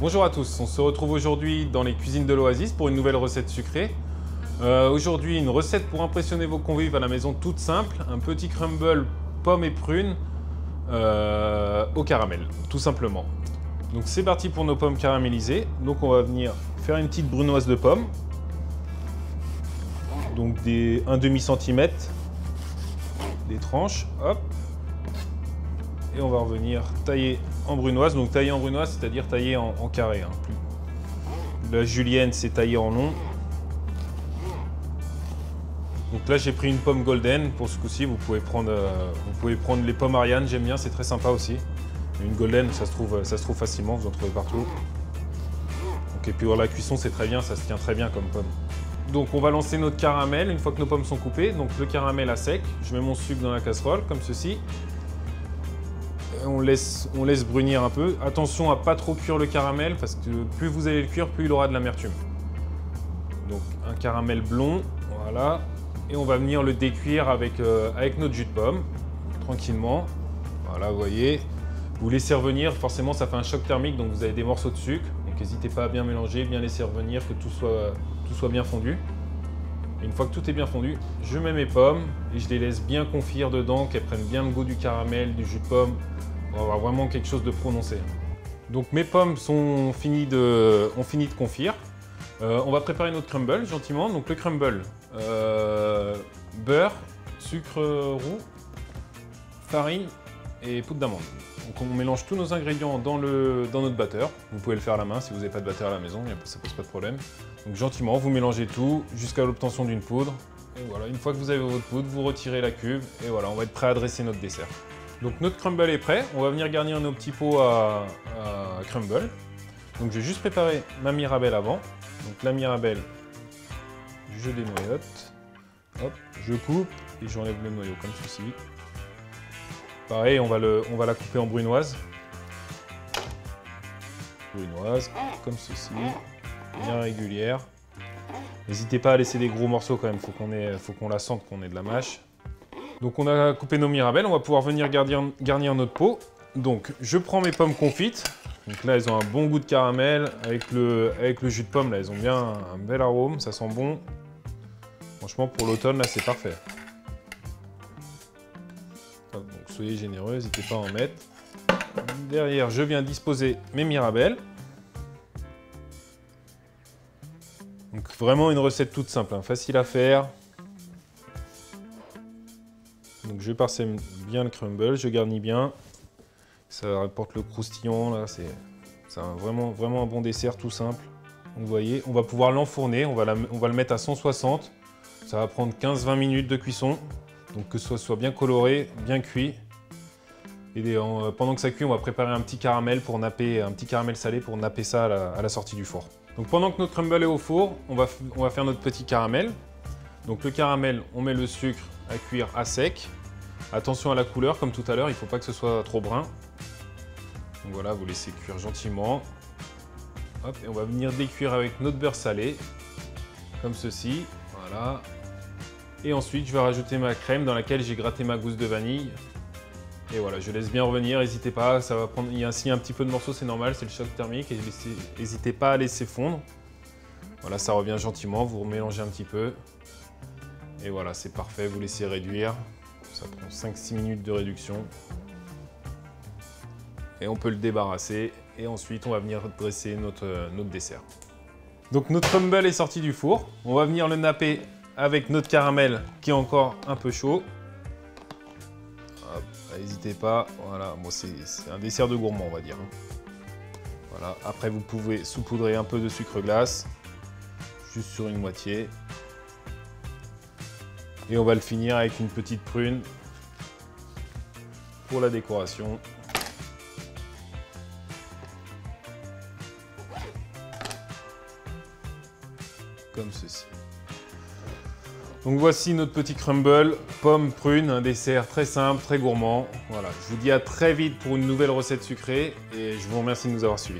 Bonjour à tous, on se retrouve aujourd'hui dans les cuisines de l'Oasis pour une nouvelle recette sucrée. Aujourd'hui, une recette pour impressionner vos convives à la maison toute simple, un petit crumble pommes et prunes au caramel, tout simplement. Donc c'est parti pour nos pommes caramélisées. Donc on va venir faire une petite brunoise de pommes, donc un demi-centimètre, des tranches, hop. Et on va revenir tailler en brunoise. Donc tailler en brunoise, c'est-à-dire tailler en carré. Hein. La julienne, c'est taillé en long. Donc là, j'ai pris une pomme golden. Pour ce coup-ci, vous pouvez prendre les pommes Ariane. J'aime bien, c'est très sympa aussi. Une golden, ça se trouve facilement, vous en trouvez partout. Donc, et puis pour la cuisson, c'est très bien, ça se tient très bien comme pomme. Donc on va lancer notre caramel une fois que nos pommes sont coupées. Donc le caramel à sec, je mets mon sucre dans la casserole, comme ceci. On laisse brunir un peu. Attention à pas trop cuire le caramel parce que plus vous allez le cuire, plus il aura de l'amertume. Donc un caramel blond, voilà. Et on va venir le décuire avec notre jus de pomme, tranquillement. Voilà, vous voyez. Vous laissez revenir, forcément ça fait un choc thermique, donc vous avez des morceaux de sucre. Donc n'hésitez pas à bien mélanger, bien laisser revenir, que tout soit bien fondu. Et une fois que tout est bien fondu, je mets mes pommes et je les laisse bien confire dedans, qu'elles prennent bien le goût du caramel, du jus de pomme. On va avoir vraiment quelque chose de prononcé. Donc mes pommes ont fini de confire. On va préparer notre crumble gentiment. Donc le crumble, beurre, sucre roux, farine et poudre d'amande. Donc on mélange tous nos ingrédients dans notre batteur. Vous pouvez le faire à la main si vous n'avez pas de batteur à la maison, ça ne pose pas de problème. Donc gentiment, vous mélangez tout jusqu'à l'obtention d'une poudre. Et voilà, une fois que vous avez votre poudre, vous retirez la cuve et voilà, on va être prêt à dresser notre dessert. Donc notre crumble est prêt, on va venir garnir nos petits pots à crumble. Donc je vais juste préparer ma mirabelle avant. Donc la mirabelle, je dénoyote, hop, je coupe et j'enlève le noyau comme ceci. Pareil, on va la couper en brunoise. Brunoise, comme ceci, bien régulière. N'hésitez pas à laisser des gros morceaux quand même, faut qu'on la sente qu'on ait de la mâche. Donc on a coupé nos mirabelles, on va pouvoir venir garnir notre pot. Donc je prends mes pommes confites. Donc là elles ont un bon goût de caramel. Avec le jus de pomme, là elles ont bien un bel arôme, ça sent bon. Franchement pour l'automne là c'est parfait. Donc soyez généreux, n'hésitez pas à en mettre. Derrière je viens disposer mes mirabelles. Donc vraiment une recette toute simple, hein, facile à faire. Donc je parsème bien le crumble, je garnis bien. Ça apporte le croustillant, là, c'est vraiment un bon dessert tout simple. Donc, vous voyez, on va pouvoir l'enfourner, on va le mettre à 160. Ça va prendre 15-20 minutes de cuisson. Donc que ce soit bien coloré, bien cuit. Et pendant que ça cuit, on va préparer un petit caramel pour napper, un petit caramel salé pour napper ça à la sortie du four. Donc pendant que notre crumble est au four, on va faire notre petit caramel. Donc le caramel, on met le sucre à cuire à sec. Attention à la couleur, comme tout à l'heure, il ne faut pas que ce soit trop brun. Donc voilà, vous laissez cuire gentiment. Hop, et on va venir décuire avec notre beurre salé, comme ceci. Voilà. Et ensuite, je vais rajouter ma crème dans laquelle j'ai gratté ma gousse de vanille. Et voilà, je laisse bien revenir, n'hésitez pas, ça va prendre. S'il y a un petit peu de morceaux, c'est normal, c'est le choc thermique. Et n'hésitez pas à laisser fondre. Voilà, ça revient gentiment, vous remélangez un petit peu. Et voilà, c'est parfait, vous laissez réduire. Ça prend 5-6 minutes de réduction. Et on peut le débarrasser. Et ensuite, on va venir dresser notre dessert. Donc notre crumble est sorti du four. On va venir le napper avec notre caramel qui est encore un peu chaud. N'hésitez pas. Voilà, bon, c'est un dessert de gourmand, on va dire. Voilà. Après, vous pouvez saupoudrer un peu de sucre glace. Juste sur une moitié. Et on va le finir avec une petite prune pour la décoration. Comme ceci. Donc voici notre petit crumble, pomme, prune, un dessert très simple, très gourmand. Voilà, je vous dis à très vite pour une nouvelle recette sucrée et je vous remercie de nous avoir suivis.